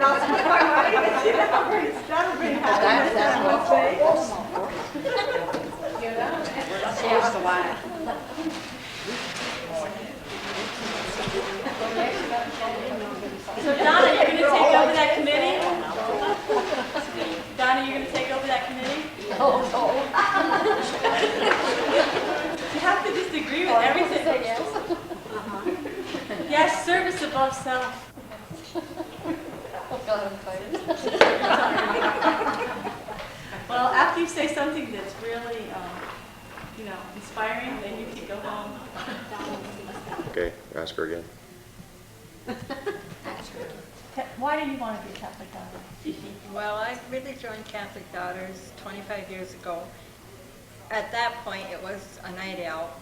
I'll split my money with you. That'll bring happiness. Here's the line. So Donna, you're going to take over that committee? Donna, you're going to take over that committee? No. You have to just agree with everything. Yes, service above self. Well, after you say something that's really, inspiring, then you can go home. Okay, ask her again. Why do you want to be a Catholic daughter? Well, I really joined Catholic Daughters 25 years ago. At that point, it was a night out.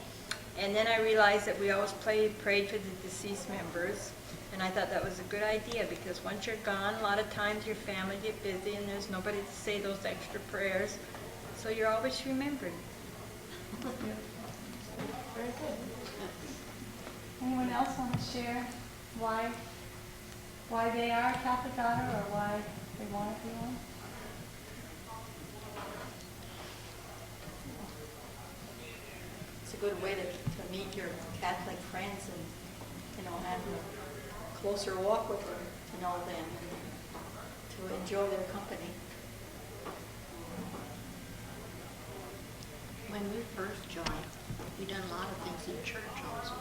And then I realized that we always prayed for the deceased members. And I thought that was a good idea because once you're gone, a lot of times your family get busy and there's nobody to say those extra prayers. So you're always remembered. Very good. Anyone else want to share why they are a Catholic daughter or why they want to be one? It's a good way to meet your Catholic friends and, have a closer walk with them, to know them, to enjoy their company. When we first joined, we done a lot of things in church also.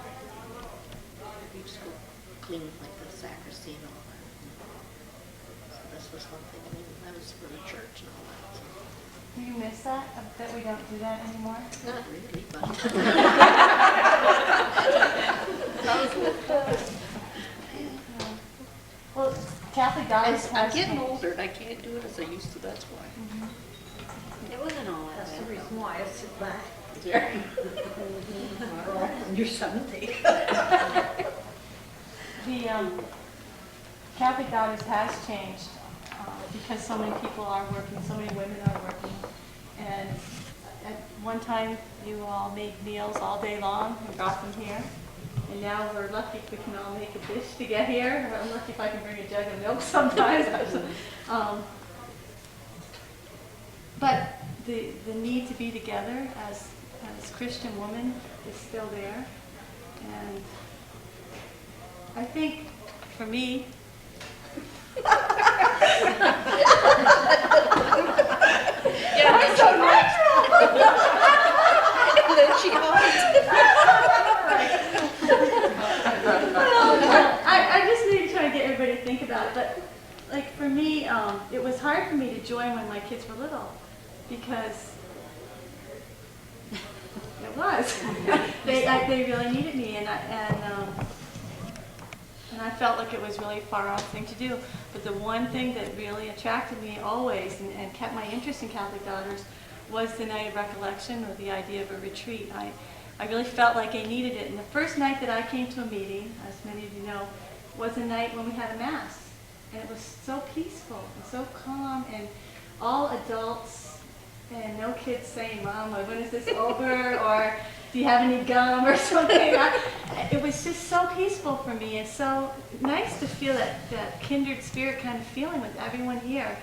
We used to go clean like the sacristy and all that. So this was something, that was for the church and all that. So. Do you miss that? That we don't do that anymore? Not really, but. Well, Catholic daughters I'm getting older and I can't do it as I used to, that's why. It wasn't all that That's bad. the reason why I sit back. You're 70. The Catholic daughters has changed because so many people are working, so many women are working. And at one time, you all made meals all day long and brought them here. And now we're lucky if we can all make a dish to get here. I'm lucky if I can bring a jug of milk sometimes. But the need to be together as Christian women is still there. And I think for me, I'm so natural. And then she I just need to try to get everybody to think about it. But like for me, it was hard for me to join when my kids were little because it was. They really needed me, and I felt like it was really a far off thing to do. But the one thing that really attracted me always and kept my interest in Catholic Daughters was the night of recollection or the idea of a retreat. I really felt like I needed it. And the first night that I came to a meeting, as many of you know, was a night when we had a Mass. And it was so peaceful and so calm and all adults and no kids saying, Mom, when is this over? Or do you have any gum or something? It was just so peaceful for me and so nice to feel that kindred spirit kind of feeling with everyone here.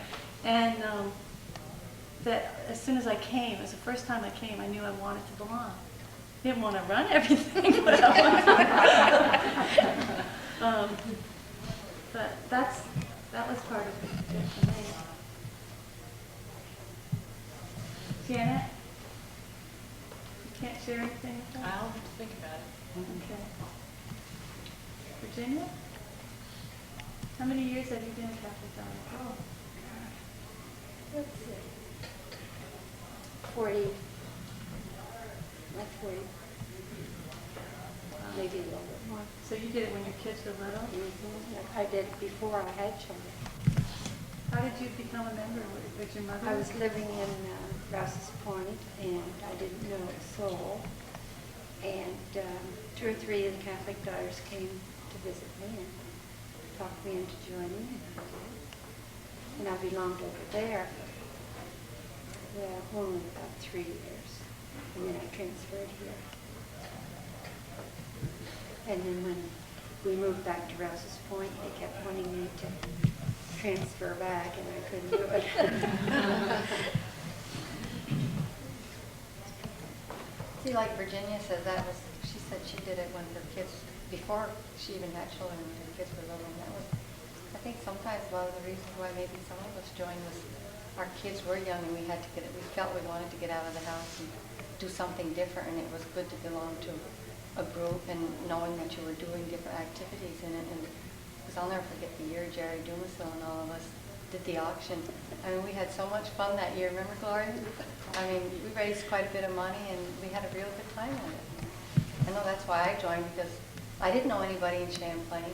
And that as soon as I came, it was the first time I came, I knew I wanted to belong. I didn't want to run everything, but I wanted to. But that was part of it for me. Janet? You can't share anything with us? I'll think about it. Okay. Virginia? How many years have you been a Catholic daughter? Oh, God. Let's see. 40. Like 40. Maybe a little bit more. So you did it when your kids were little? I did it before I had children. How did you become a member? Was your mother? I was living in Rouse's Point, and I didn't know a soul. And 2 or 3 of the Catholic daughters came to visit me and talked me into joining. And I belonged over there. Well, only about 3 years. And then I transferred here. And then when we moved back to Rouse's Point, they kept wanting me to transfer back and I couldn't do it. See, like Virginia says, she said she did it when her kids, before she even had children, when her kids were little. And that was, I think sometimes one of the reasons why maybe some of us joined was our kids were young and we felt we wanted to get out of the house and do something different, and it was good to belong to a group and knowing that you were doing different activities in it. And because I'll never forget the year Jerry Dumasil and all of us did the auction. I mean, we had so much fun that year. Remember, Gloria? I mean, we raised quite a bit of money and we had a real good time with it. I know that's why I joined, because I didn't know anybody in Champlain.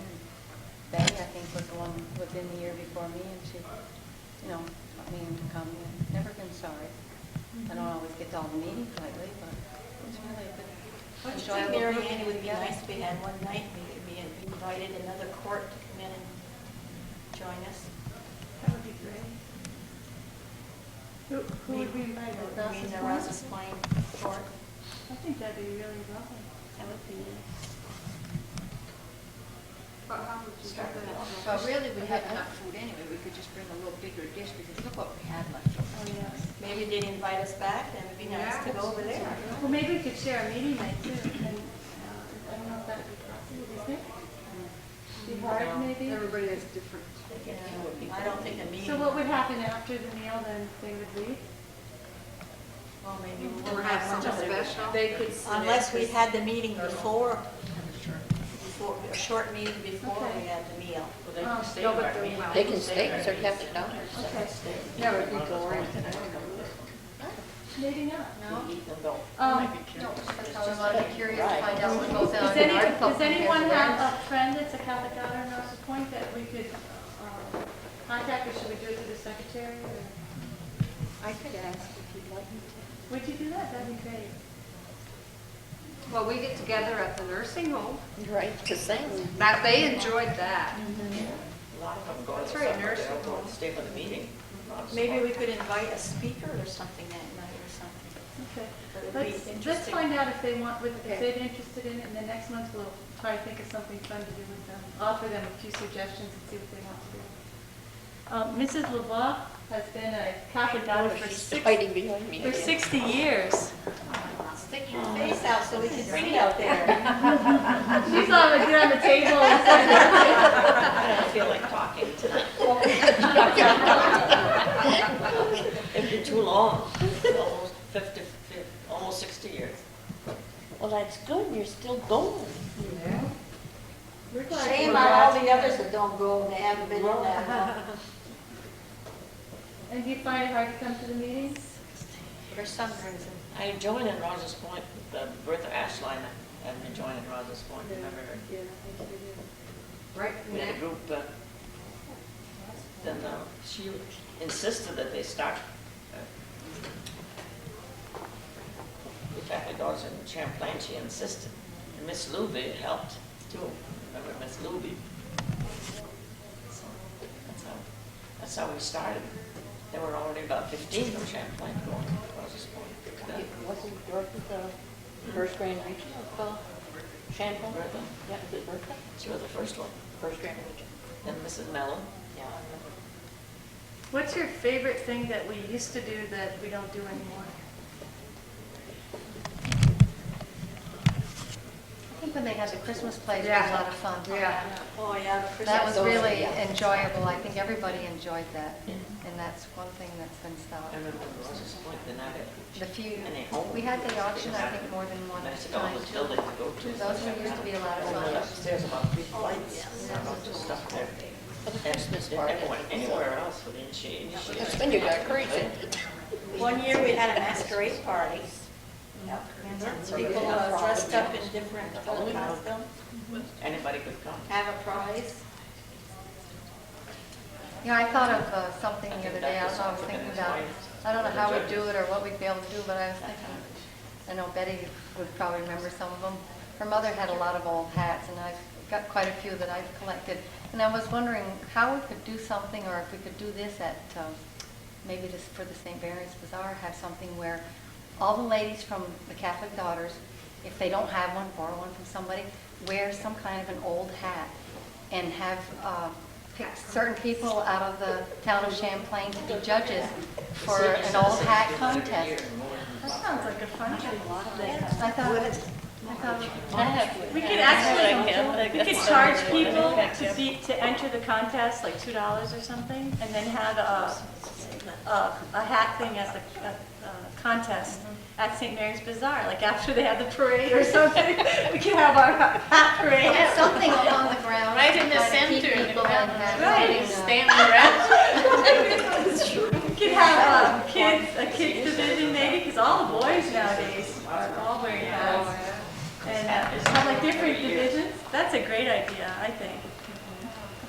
Betty, I think, was the one who was in the year before me, and she, taught me to come in. Never been sorry. I don't always get to all the meetings lately, but it's really a good, Don't you think, enjoyable Mary group Ann, to it would be get nice together. if we had one night, maybe we invited another court to come in and join us? That would be great. Who would we invite? I mean, the Rouse's Point Court. I think that'd be really lovely. That would be nice. Well, really, we have enough food anyway. We could just bring a little bigger dish because look what we had left. Oh, yes. Maybe they'd invite us back, then it'd be nice to go over there. Well, maybe we could share a meeting night too, and I don't know if that would be possible, do you think? Be hard, maybe? Everybody is different. I don't think a meeting. So what would happen after the meal, then they would leave? Well, maybe we Or wouldn't have have something much of it. special. They could. Unless we had the meeting before, a short meeting before Okay. we had the meal. No, but they're well. They can stay because they're Catholic daughters. Okay, That would be boring. maybe not. No? No. No, that's how we want to be curious to find out what goes on Does in an article. does anyone compared to have theirs. a friend that's a Catholic daughter in Rouse's Point that we could contact, or should we do it through the secretary? Or I could ask if you'd like me to. would you do that? That'd be great. Well, we get together at the nursing home. Right, to sing. That, they enjoyed that. A lot of them go to That's right, supper, nursing they'll go home. and stay for the meeting. Maybe we could invite a speaker or something that night or something. Okay. That would be Let's interesting. find out if they want, if Okay. they're interested in it, and then next month we'll try to think of something fun to do with them. Offer them a few suggestions and see what they want to do. Mrs. LeBlanc has been a Catholic daughter for She's hiding behind me. 60 years. Stick your face out so we can see out there. She's on the table. I don't feel like talking tonight. It'd be too long, almost 50, almost 60 years. Well, that's good. You're still going. Shame on all the others that don't go, they haven't been in that long. And do you find it hard to come to the meetings? For some reason. I joined in Rogers Point, the Bertha Ashline, and I joined in Rogers Point, remember her? Yeah, I think we do. Right We had a next. group, then she insisted that they start the Catholic daughters in Champlain, she insisted. And Miss Luby helped too, remember Miss Luby? So that's how we started. There were already about 15 from Champlain going to Rogers Point. Wasn't Bertha the first Grand Regent of Champlain? Bertha, Yeah, is it Bertha? she was the first one. First Grand Regent. Then Mrs. Mellon. Yeah, I remember. What's your favorite thing that we used to do that we don't do anymore? I think when they had the Christmas plays, it was Yeah. a lot of fun. Yeah. Oh, yeah, the Christmas. That was Those are- really yeah. enjoyable. I think everybody enjoyed that. Yeah. And that's one thing that's been I stopped. remember Rogers Point, then I had The few, And they owned we had the it. auction, I think, more than one nice to all time this too. building to go to. Those used to be a lot of And then fun. upstairs about 3 flights, and all this stuff there. For the Christmas And party. never went anywhere else with initiation. That's when you got crazy. One year we had a masquerade party. People dressed up in different costumes, Anybody could come. have a prize. Yeah, I thought of something the other day. I don't know, I was thinking about, I don't know how we'd do it or what we'd be able to do, but I was thinking, I know Betty would probably remember some of them. Her mother had a lot of old hats, and I've got quite a few that I've collected. And I was wondering how we could do something, or if we could do this at, maybe this for the St. Mary's Bazaar, have something where all the ladies from the Catholic Daughters, if they don't have one, borrow one from somebody, wear some kind of an old hat and have pick certain people out of the town of Champlain to be judges for an old hat contest. That sounds like a fun thing. I thought, We could actually, we could charge people to enter the contest, like $2 or something, and then have a hat thing as a contest at St. Mary's Bazaar, like after they have the parade or something. We can have our hat parade. yeah, something along the ground. Right in the to kind of keep center, in the people in ground. that Stand around. We could have a kids division maybe, because all the boys nowadays are all wearing hats. And have like different divisions. That's a great idea, I think.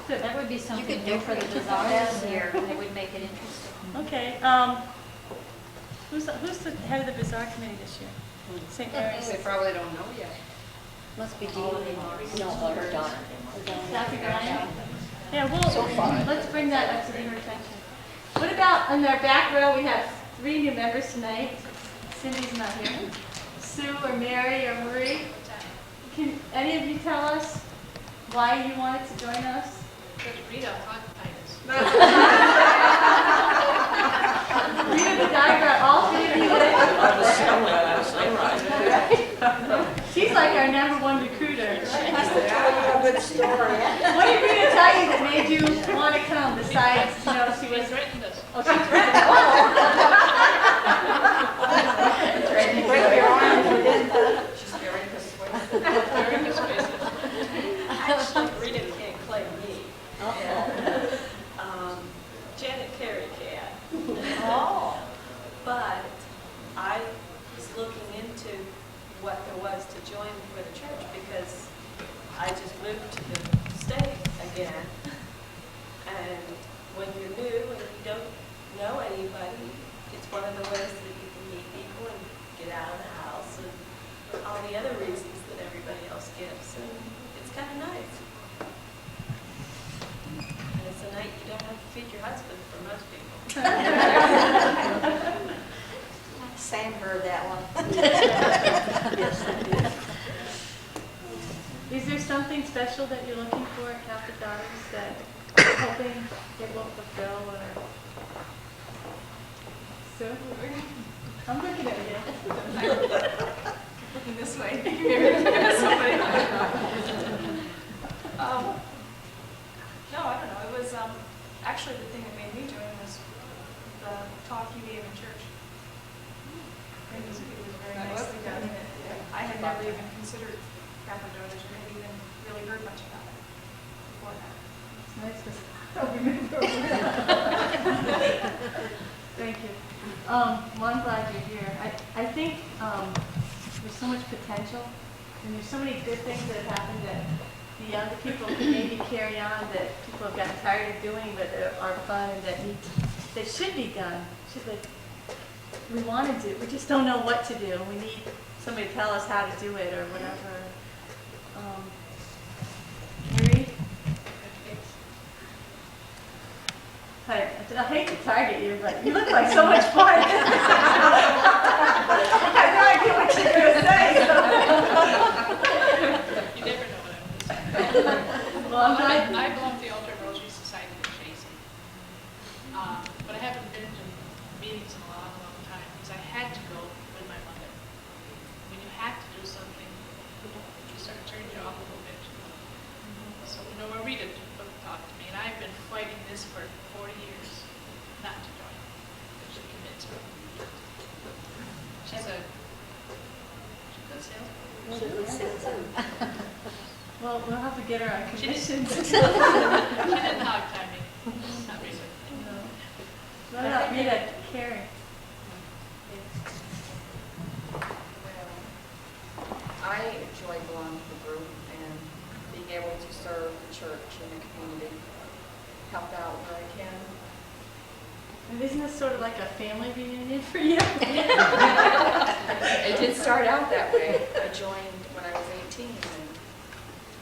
That would be something new for the bazaar this year, and it would make it interesting. Okay, who's the head of the bazaar committee this year? St. Mary's? They probably don't know yet. Must be Dee. No, or Donna. Dr. Diane? Yeah, well, let's bring that up to your attention. What about, in our back row, we have 3 new members tonight. Cindy's not here. Sue or Mary or Marie. Can any of you tell us why you wanted to join us? Rita bronchitis. Rita the diagram, all 3 of you did. I was stumbling, I was memorizing. She's like our #1 recruiter. A good story. What did Rita tell you that made you want to come besides, she was... Threatened us. Oh, she threatened. Break your arm, you didn't. She's very persuasive. Actually, Rita can't claim me. Janet Carey can. Oh. But I was looking into what there was to join for the church because I just moved to the state again. And when you're new and you don't know anybody, it's one of the ways that you can meet people and get out of the house and all the other reasons that everybody else gives. And it's kind of nice. And it's a night you don't have to feed your husband for most people. Sam heard that one. Is there something special that you're looking for at Catholic Daughters that you're hoping it will fulfill? Or... Sue? I'm looking at you. Looking this way. Somebody. No, I don't know. It was actually the thing that made me join was the talk you gave in church. It was very nicely done. I had never even considered Catholic Daughters or had even really heard much about it before that. It's nice to I don't remember. Thank you. Well, I'm glad you're here. I think there's so much potential, and there's so many good things that have happened that the younger people can maybe carry on that people have gotten tired of doing, but that are fun and that should be done. We want to do. We just don't know what to do. We need somebody to tell us how to do it or whatever. Marie? I hate to target you, but you look like so much fun. I have no idea what you're going to say. You never know what I'm Well, I'm glad. I belong to the Altar Rosary Society in Chazy. But I haven't been to meetings in a long, long time because I had to go with my mother. When you have to do something, you start turning you off a little bit. So, Marita talked to me, and I've been fighting this for 40 years not to join. But she convinced me. She's a good salesperson. Well, we'll have to get her on commission. She didn't hog tie me. Not recently. No. What about Rita? Carrie? I enjoy belonging to the group and being able to serve the church and the community, help out where I can. And isn't this sort of like a family reunion for you? It did start out that way. I joined when I was 18, and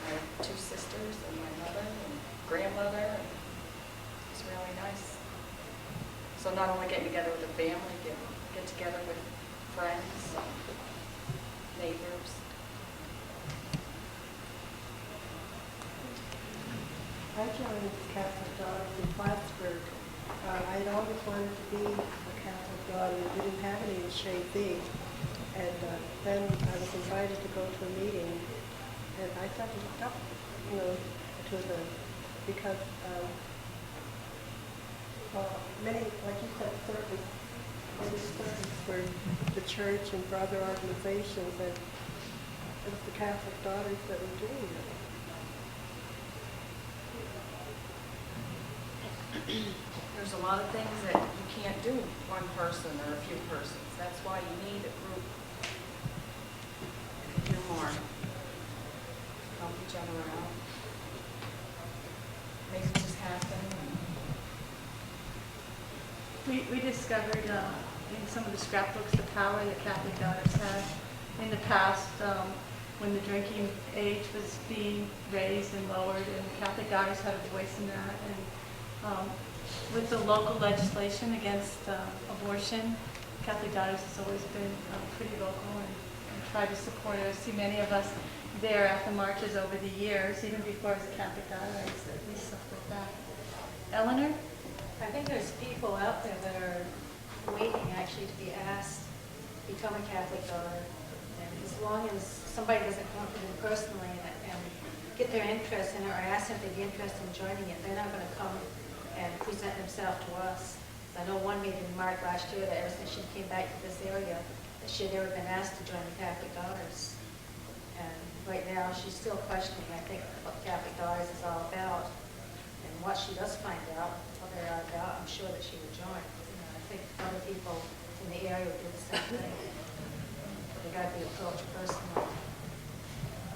I have 2 sisters and my mother and grandmother. And it's really nice. So not only getting together with the family, get together with friends, neighbors. I joined Catholic Daughters in Plattsburgh. I'd always wanted to be a Catholic daughter and didn't have any in Shady. And then I was invited to go to a meeting, and I thought it was tough, because many, like you said, many service for the church and for other organizations, and it was the Catholic Daughters that were doing it. There's a lot of things that you can't do one person or a few persons. That's why you need a group. Do more. Help each other out. Make things happen. We discovered in some of the scrapbooks the power that Catholic Daughters had in the past when the drinking age was being raised and lowered, and Catholic Daughters had a voice in that. And with the local legislation against abortion, Catholic Daughters has always been pretty vocal and tried to support it. I see many of us there at the marches over the years, even before I was a Catholic daughter, I used to at least support that. Eleanor? I think there's people out there that are waiting actually to be asked to become a Catholic daughter. And as long as somebody doesn't come to them personally and get their interest in it or ask them if they'd be interested in joining it, they're not going to come and present themselves to us. I know one made a remark last year that ever since she came back to this area, that she had never been asked to join the Catholic Daughters. And right now, she's still questioning, I think, what Catholic Daughters is all about. And what she does find out, what they're all about, I'm sure that she would join. I think other people in the area would do the same thing. But they got to be approached personally.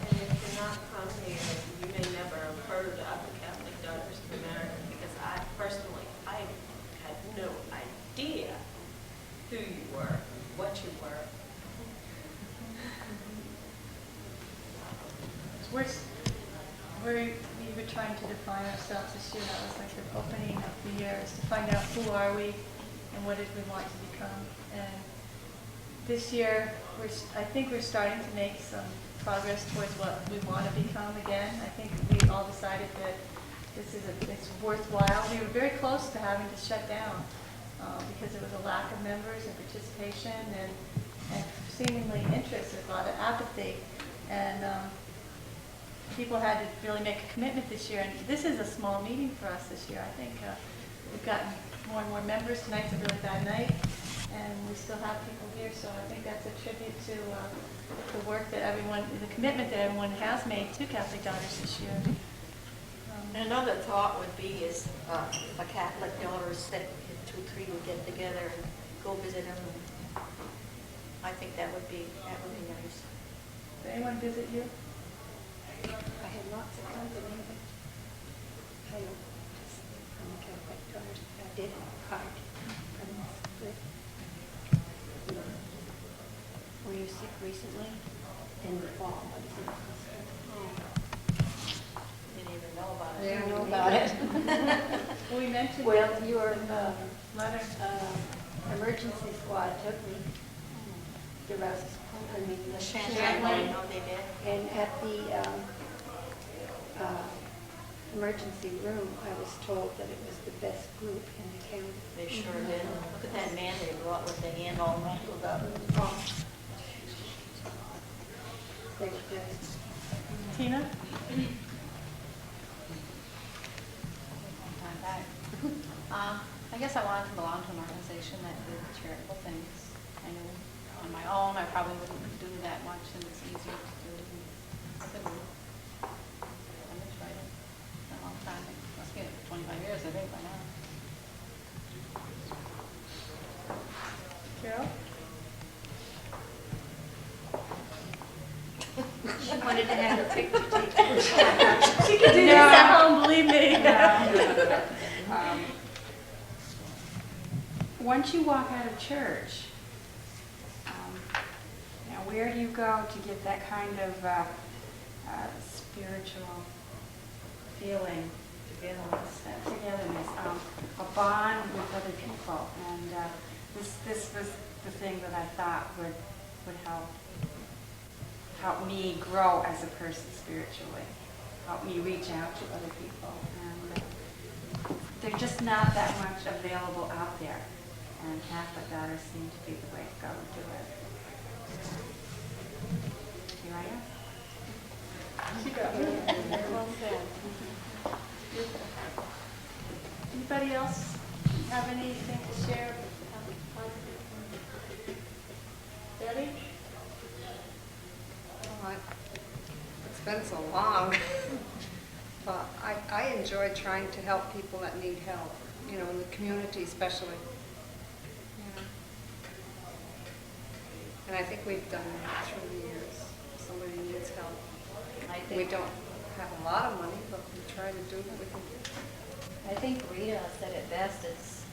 And if you're not from here, you may never have heard of the Catholic Daughters of America, because I personally, I had no idea who you were, what you were. We were trying to define ourselves this year. That was like the opening of the year, is to find out who are we and what did we want to become. And this year, I think we're starting to make some progress towards what we want to become again. I think we all decided that it's worthwhile. We were very close to having to shut down because there was a lack of members and participation and seemingly interest. There's a lot of apathy. And people had to really make a commitment this year. And this is a small meeting for us this year. I think we've gotten more and more members. Tonight's a really bad night, and we still have people here. So I think that's a tribute to the work that everyone, the commitment that everyone has made to Catholic Daughters this year. And another thought would be is if a Catholic daughter said 2 or 3 would get together and go visit them. I think that would be nice. Did anyone visit you? I had lots of company, but I don't just, I'm a Catholic daughter. I did have a card from this. Were you sick recently? In the fall, I was in the hospital. Didn't even know about it. I didn't know about it. Well, we mentioned Well, your letter. Emergency squad took me to Rouse's Point. I mean, The Champlain, no, they did. And at the emergency room, I was told that it was the best group in the county. They sure did. Look at that man they brought with the hand all wrinkled up. Oh. They were good. Tina? I guess I wanted to belong to an organization that did charitable things. I knew on my own I probably wouldn't do that much, and it's easier to do it in a group. And I tried it for a long time. It must be 25 years, I think, by now. Carol? She wanted to have a picture taken. She can do this at home, believe me. Once you walk out of church, now where do you go to get that kind of spiritual feeling, togetherness, a bond with other people? And this was the thing that I thought would help me grow as a person spiritually. help me reach out to other people. And there's just not that much available out there. And Catholic Daughters seem to be the way to go and do it. Here I am. Well said. Anybody else have anything to share? Debbie? It's been so long, but I enjoy trying to help people that need help, you know, in the community especially. Yeah. And I think we've done that through the years. If somebody needs help. We don't have a lot of money, but we try to do what we can do. I think Rita said it best, it's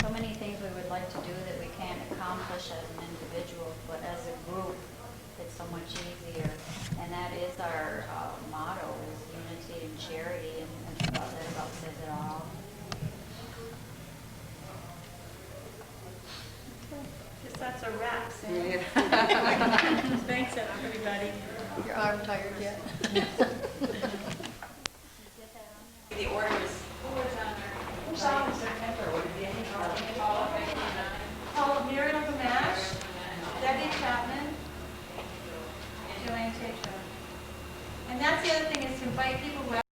so many things we would like to do that we can't accomplish as an individual, but as a group, it's so much easier. And that is our motto, is unity and charity, and that about says it all. Guess that's a wrap, Sam. Yeah. Thanks, everybody. Your arm tired yet? The order is. Who's on in September? Would it be any Paula Miriam of the MASH, Debbie Chapman, Joanne Tatum. And that's the other thing, is to invite people who